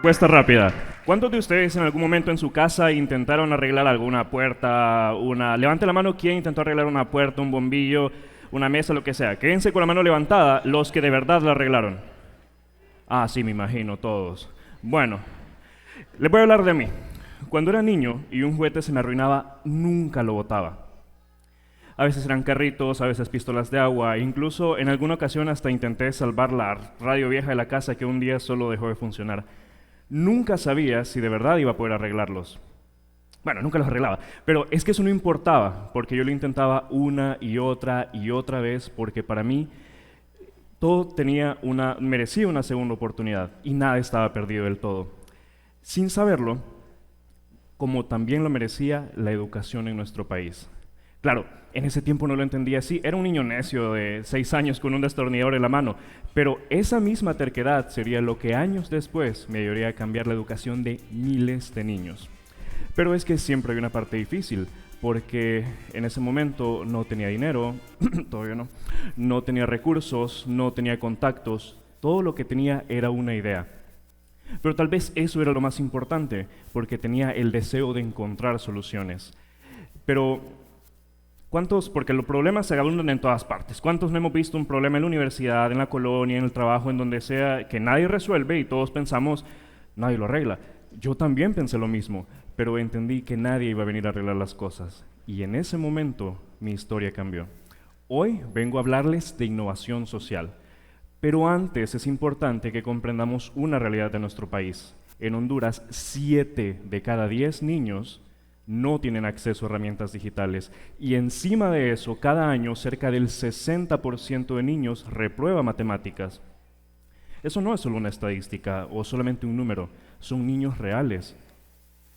Respuesta rápida. ¿Cuántos de ustedes en algún momento en su casa intentaron arreglar alguna puerta, Levante la mano, ¿quién intentó arreglar una puerta, un bombillo, una mesa, lo que sea? Quédense con la mano levantada los que de verdad la arreglaron. Ah, sí, me imagino, todos. Bueno, les voy a hablar de mí. Cuando era niño y un juguete se me arruinaba, nunca lo botaba. A veces eran carritos, a veces pistolas de agua, incluso en alguna ocasión hasta intenté salvar la radio vieja de la casa que un día solo dejó de funcionar. Nunca sabía si de verdad iba a poder arreglarlos. Bueno, nunca los arreglaba, pero es que eso no importaba, porque yo lo intentaba una y otra vez, porque para mí todo merecía una segunda oportunidad y nada estaba perdido del todo. Sin saberlo, como también lo merecía la educación en nuestro país. Claro, en ese tiempo no lo entendía así, era un niño necio de 6 años con un destornillador en la mano, pero esa misma terquedad sería lo que años después me ayudaría a cambiar la educación de miles de niños. Pero es que siempre hay una parte difícil, porque en ese momento no tenía dinero, todavía no tenía recursos, no tenía contactos, todo lo que tenía era una idea. Pero tal vez eso era lo más importante, porque tenía el deseo de encontrar soluciones. Pero porque los problemas se abundan en todas partes. ¿Cuántos no hemos visto un problema en la universidad, en la colonia, en el trabajo, en donde sea, que nadie resuelve y todos pensamos, nadie lo arregla? Yo también pensé lo mismo, pero entendí que nadie iba a venir a arreglar las cosas. Y en ese momento mi historia cambió. Hoy vengo a hablarles de innovación social. Pero antes es importante que comprendamos una realidad de nuestro país. En Honduras, 7 de cada 10 niños no tienen acceso a herramientas digitales y encima de eso, cada año cerca del 60% de niños reprueba matemáticas. Eso no es solo una estadística o solamente un número, son niños reales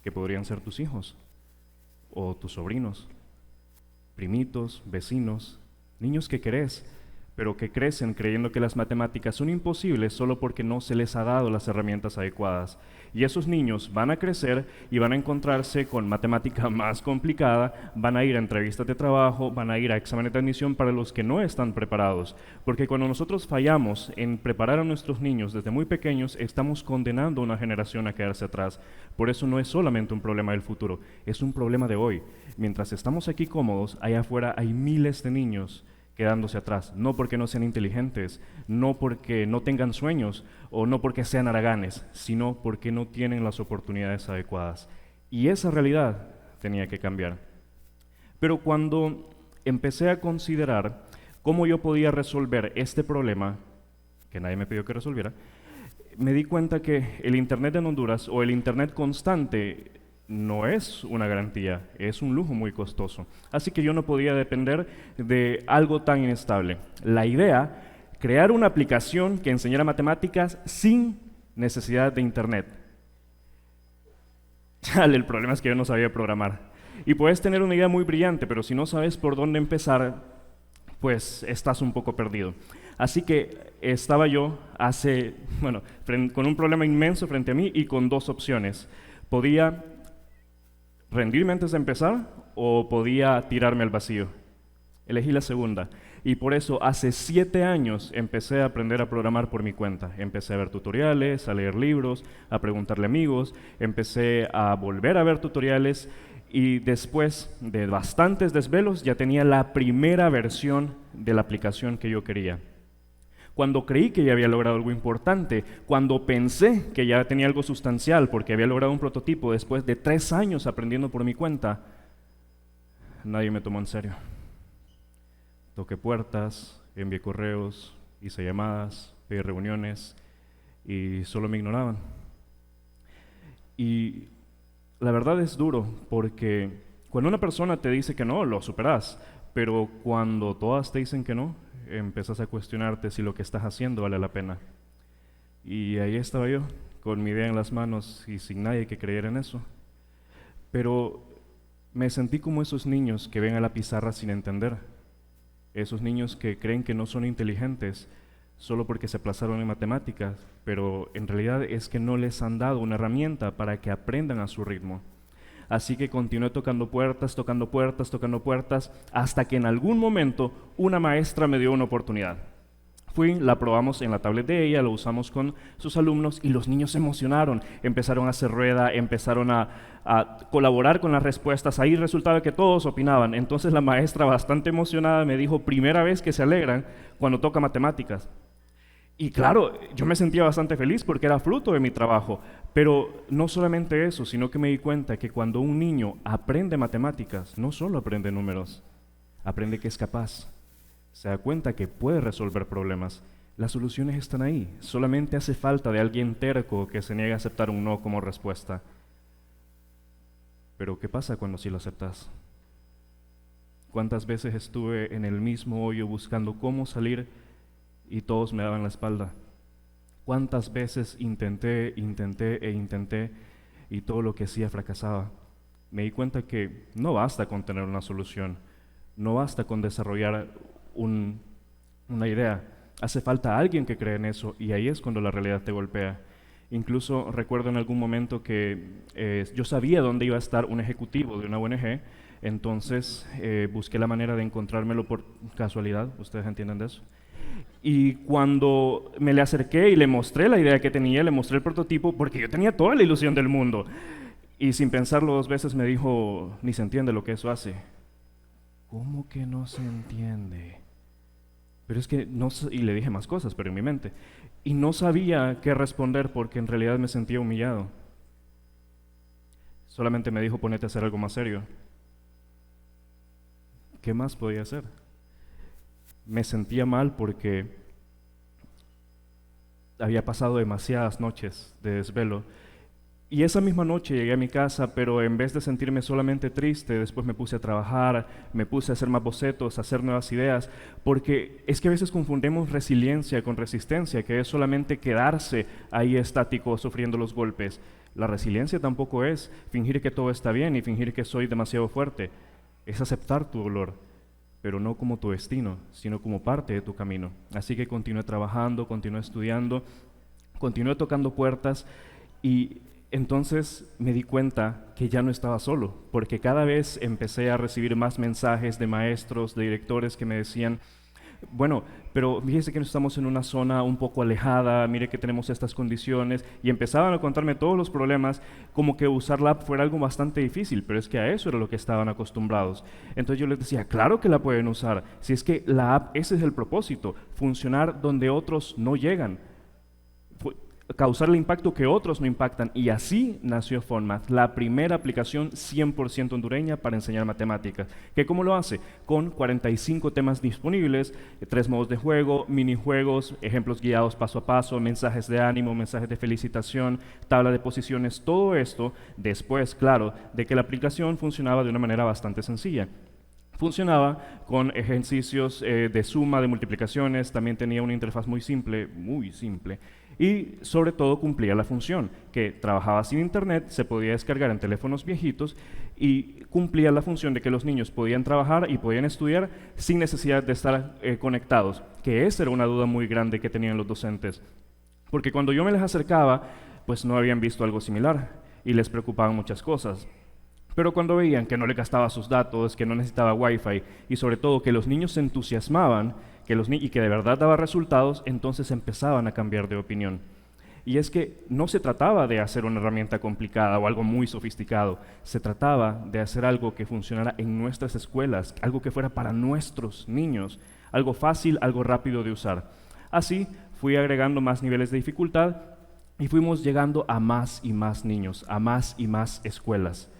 que podrían ser tus hijos o tus sobrinos, primitos, vecinos, niños que querés, pero que crecen creyendo que las matemáticas son imposibles solo porque no se les ha dado las herramientas adecuadas. Y esos niños van a crecer y van a encontrarse con matemática más complicada, van a ir a entrevistas de trabajo, van a ir a exámenes de admisión para los que no están preparados. Porque cuando nosotros fallamos en preparar a nuestros niños desde muy pequeños, estamos condenando a una generación a quedarse atrás. Por eso no es solamente un problema del futuro, es un problema de hoy. Mientras estamos aquí cómodos, allá afuera hay miles de niños quedándose atrás, no porque no sean inteligentes, no porque no tengan sueños o no porque sean haraganes, sino porque no tienen las oportunidades adecuadas. Y esa realidad tenía que cambiar. Pero cuando empecé a considerar cómo yo podía resolver este problema, que nadie me pidió que resolviera, me di cuenta que el Internet en Honduras o el Internet constante no es una garantía, es un lujo muy costoso. Así que yo no podía depender de algo tan inestable. La idea, crear una aplicación que enseñara matemáticas sin necesidad de internet. El problema es que yo no sabía programar. Y puedes tener una idea muy brillante, pero si no sabes por dónde empezar, pues estás un poco perdido. Así que estaba yo con un problema inmenso frente a mí y con dos opciones. Podía rendirme antes de empezar o podía tirarme al vacío. Elegí la segunda y por eso hace 7 años empecé a aprender a programar por mi cuenta. Empecé a ver tutoriales, a leer libros, a preguntarle a amigos, empecé a volver a ver tutoriales y después de bastantes desvelos ya tenía la primera versión de la aplicación que yo quería. Cuando creí que ya había logrado algo importante, cuando pensé que ya tenía algo sustancial porque había logrado un prototipo después de 3 años aprendiendo por mi cuenta, nadie me tomó en serio. Toqué puertas, envié correos, hice llamadas, pedí reuniones y solo me ignoraban. Y la verdad es duro porque cuando una persona te dice que no, lo superas, pero cuando todas te dicen que no, empezás a cuestionarte si lo que estás haciendo vale la pena. Y ahí estaba yo, con mi idea en las manos y sin nadie que creyera en eso. Pero me sentí como esos niños que ven a la pizarra sin entender. Esos niños que creen que no son inteligentes solo porque se aplazaron en matemáticas, pero en realidad es que no les han dado una herramienta para que aprendan a su ritmo. Así que continué tocando puertas, hasta que en algún momento una maestra me dio una oportunidad. Fui, la probamos en la tablet de ella, lo usamos con sus alumnos y los niños se emocionaron, empezaron a hacer rueda, empezaron a colaborar con las respuestas. Ahí resultaba que todos opinaban. Entonces la maestra, bastante emocionada, me dijo, primera vez que se alegran cuando toca matemáticas. Y claro, yo me sentía bastante feliz porque era fruto de mi trabajo, pero no solamente eso, sino que me di cuenta que cuando un niño aprende matemáticas, no solo aprende números, aprende que es capaz, se da cuenta que puede resolver problemas. Las soluciones están ahí, solamente hace falta de alguien terco que se niegue a aceptar un no como respuesta. Pero ¿qué pasa cuando sí lo aceptas? ¿Cuántas veces estuve en el mismo hoyo buscando cómo salir y todos me daban la espalda? ¿Cuántas veces intenté y todo lo que hacía fracasaba? Me di cuenta que no basta con tener una solución, no basta con desarrollar una idea, hace falta alguien que cree en eso y ahí es cuando la realidad te golpea. Incluso recuerdo en algún momento que yo sabía dónde iba a estar un ejecutivo de una ONG, entonces busqué la manera de encontrármelo por casualidad, ¿ustedes entienden de eso? Y cuando me le acerqué y le mostré la idea que tenía, le mostré el prototipo, porque yo tenía toda la ilusión del mundo, y sin pensarlo 2 veces me dijo, ni se entiende lo que eso hace. ¿Cómo que no se entiende? Pero es que no, y le dije más cosas, pero en mi mente. Y no sabía qué responder porque en realidad me sentía humillado. Solamente me dijo, ponete a hacer algo más serio. ¿Qué más podía hacer? Me sentía mal porque había pasado demasiadas noches de desvelo. Y esa misma noche llegué a mi casa, pero en vez de sentirme solamente triste, después me puse a trabajar, me puse a hacer más bocetos, a hacer nuevas ideas, porque es que a veces confundimos resiliencia con resistencia, que es solamente quedarse ahí estático sufriendo los golpes. La resiliencia tampoco es fingir que todo está bien y fingir que soy demasiado fuerte. Es aceptar tu dolor, pero no como tu destino, sino como parte de tu camino. Así que continué trabajando, continué estudiando, continué tocando puertas y entonces me di cuenta que ya no estaba solo, porque cada vez empecé a recibir más mensajes de maestros, de directores que me decían, bueno, pero fíjese que estamos en una zona un poco alejada, mire que tenemos estas condiciones, y empezaban a contarme todos los problemas, como que usar la app fuera algo bastante difícil, pero es que a eso era lo que estaban acostumbrados. Entonces yo les decía, claro que la pueden usar, si es que la app, ese es el propósito, funcionar donde otros no llegan, causar el impacto que otros no impactan, y así nació Formath, la primera aplicación 100% hondureña para enseñar matemáticas. ¿Que cómo lo hace? Con 45 temas disponibles, 3 modos de juego, minijuegos, ejemplos guiados paso a paso, mensajes de ánimo, mensajes de felicitación, tabla de posiciones, todo esto después, claro, de que la aplicación funcionaba de una manera bastante sencilla. Funcionaba con ejercicios de suma, de multiplicaciones, también tenía una interfaz muy simple, y sobre todo cumplía la función, que trabajaba sin internet, se podía descargar en teléfonos viejitos y cumplía la función de que los niños podían trabajar y podían estudiar sin necesidad de estar conectados, que esa era una duda muy grande que tenían los docentes, porque cuando yo me les acercaba, pues no habían visto algo similar y les preocupaban muchas cosas. Pero cuando veían que no le gastaba sus datos, que no necesitaba Wi-Fi y sobre todo que los niños se entusiasmaban y que de verdad daba resultados, entonces empezaban a cambiar de opinión. Y es que no se trataba de hacer una herramienta complicada o algo muy sofisticado, se trataba de hacer algo que funcionara en nuestras escuelas, algo que fuera para nuestros niños, algo fácil, algo rápido de usar. Así fui agregando más niveles de dificultad y fuimos llegando a más y más niños, a más y más escuelas.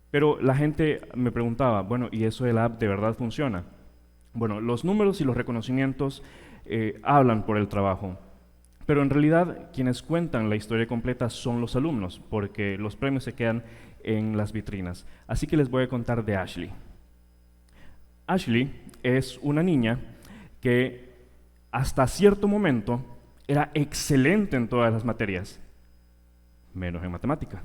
Pero la gente me preguntaba, bueno, ¿y eso de la app de verdad funciona? Bueno, los números y los reconocimientos hablan por el trabajo, pero en realidad quienes cuentan la historia completa son los alumnos, porque los premios se quedan en las vitrinas. Así que les voy a contar de Ashley. Ashley es una niña que hasta cierto momento era excelente en todas las materias, menos en matemática.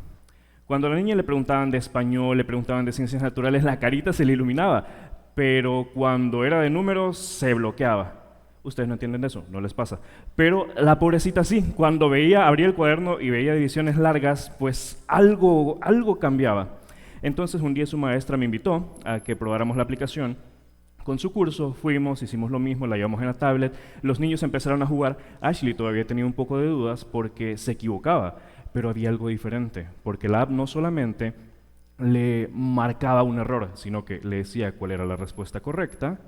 Cuando a la niña le preguntaban de español, le preguntaban de ciencias naturales, la carita se le iluminaba, pero cuando era de números se bloqueaba. Ustedes no entienden de eso, no les pasa. Pero la pobrecita sí, cuando abría el cuaderno y veía divisiones largas, pues algo cambiaba. Entonces un día su maestra me invitó a que probáramos la aplicación, Con su curso fuimos, hicimos lo mismo, la llevamos en la tablet, los niños empezaron a jugar. Ashley todavía tenía un poco de dudas porque se equivocaba, pero había algo diferente, porque la app no solamente le marcaba un error, sino que le decía cuál era la respuesta correcta,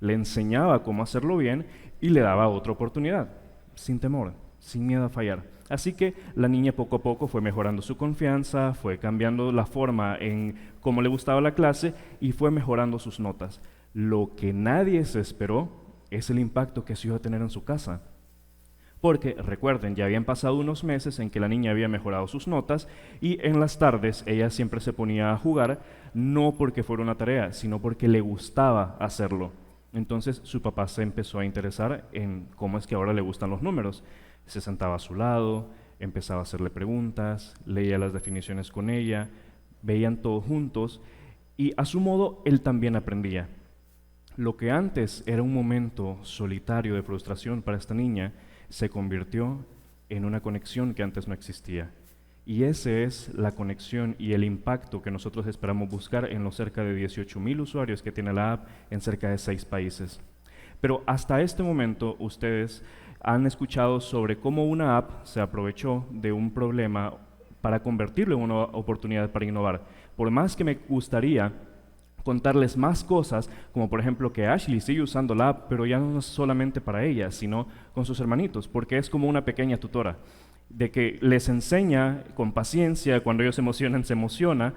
le enseñaba cómo hacerlo bien y le daba otra oportunidad, sin temor, sin miedo a fallar. Así que la niña poco a poco fue mejorando su confianza, fue cambiando la forma en cómo le gustaba la clase y fue mejorando sus notas. Lo que nadie se esperó es el impacto que eso iba a tener en su casa. Porque, recuerden, ya habían pasado unos meses en que la niña había mejorado sus notas y en las tardes ella siempre se ponía a jugar, no porque fuera una tarea, sino porque le gustaba hacerlo. Entonces su papá se empezó a interesar en cómo es que ahora le gustan los números. Se sentaba a su lado, empezaba a hacerle preguntas, leía las definiciones con ella, veían todo juntos y a su modo él también aprendía. Lo que antes era un momento solitario de frustración para esta niña se convirtió en una conexión que antes no existía. Y esa es la conexión y el impacto que nosotros esperamos buscar en los cerca de 18,000 usuarios que tiene la app en cerca de 6 países. Pero hasta este momento ustedes han escuchado sobre cómo una app se aprovechó de un problema para convertirlo en una oportunidad para innovar. Por más que me gustaría contarles más cosas, como por ejemplo que Ashley sigue usando la app, pero ya no es solamente para ella, sino con sus hermanitos, porque es como una pequeña tutora, de que les enseña con paciencia, cuando ellos se emocionan, se emociona,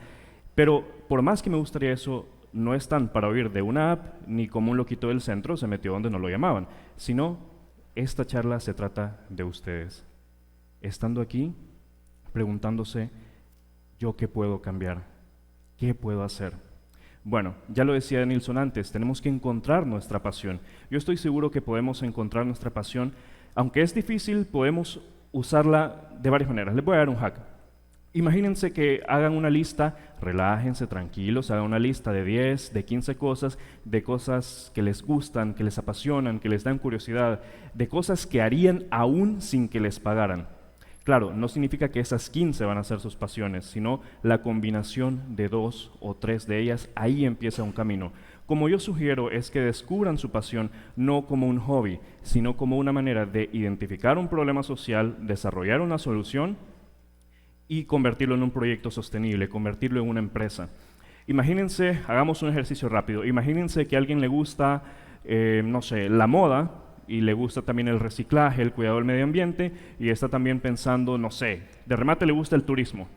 pero por más que me gustaría eso, no están para oír de una app, ni como un loquito del centro se metió donde no lo llamaban, sino esta charla se trata de ustedes, estando aquí, preguntándose, ¿yo qué puedo cambiar? ¿Qué puedo hacer? Bueno, ya lo decía Nilsson antes, tenemos que encontrar nuestra pasión. Yo estoy seguro que podemos encontrar nuestra pasión, aunque es difícil, podemos usarla de varias maneras. Les voy a dar un hack. Imagínense que hagan una lista, relájense, tranquilos, hagan una lista de 10, de 15 cosas, de cosas que les gustan, que les apasionan, que les dan curiosidad, de cosas que harían aún sin que les pagaran. Claro, no significa que esas 15 van a ser sus pasiones, sino la combinación de 2 o 3 de ellas, ahí empieza un camino. Como yo sugiero es que descubran su pasión no como un hobby, sino como una manera de identificar un problema social, desarrollar una solución y convertirlo en un proyecto sostenible, convertirlo en una empresa. Imagínense, hagamos un ejercicio rápido, imagínense que a alguien le gusta, no sé, la moda, y le gusta también el reciclaje, el cuidado del medio ambiente, y está también pensando, no sé, de remate le gusta el turismo.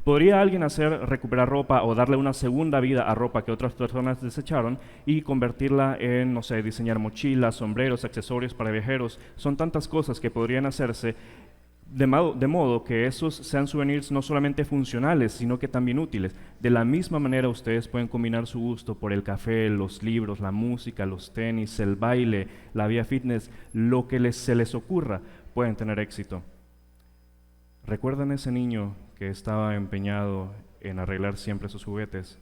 ¿Podría alguien recuperar ropa o darle una segunda vida a ropa que otras personas desecharon y convertirla en, no sé, diseñar mochilas, sombreros, accesorios para viajeros? Son tantas cosas que podrían hacerse de modo que esos sean souvenirs no solamente funcionales, sino que también útiles. De la misma manera, ustedes pueden combinar su gusto por el café, los libros, la música, los tenis, el baile, la vía fitness, lo que se les ocurra, pueden tener éxito. ¿Recuerdan ese niño que estaba empeñado en arreglar siempre sus juguetes?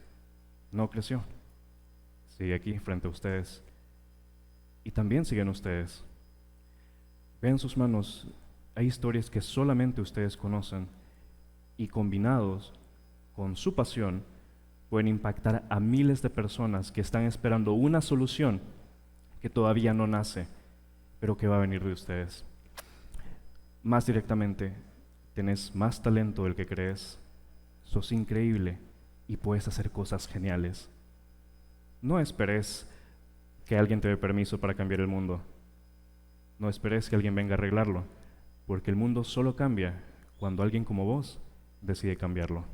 No creció. Sigue aquí frente a ustedes. Y también siguen ustedes. Vean sus manos. Hay historias que solamente ustedes conocen y combinados con su pasión pueden impactar a miles de personas que están esperando una solución que todavía no nace, pero que va a venir de ustedes. Más directamente, tenés más talento del que crees, sos increíble y puedes hacer cosas geniales. No esperes que alguien te dé permiso para cambiar el mundo. No esperes que alguien venga a arreglarlo. Porque el mundo solo cambia cuando alguien como vos decide cambiarlo.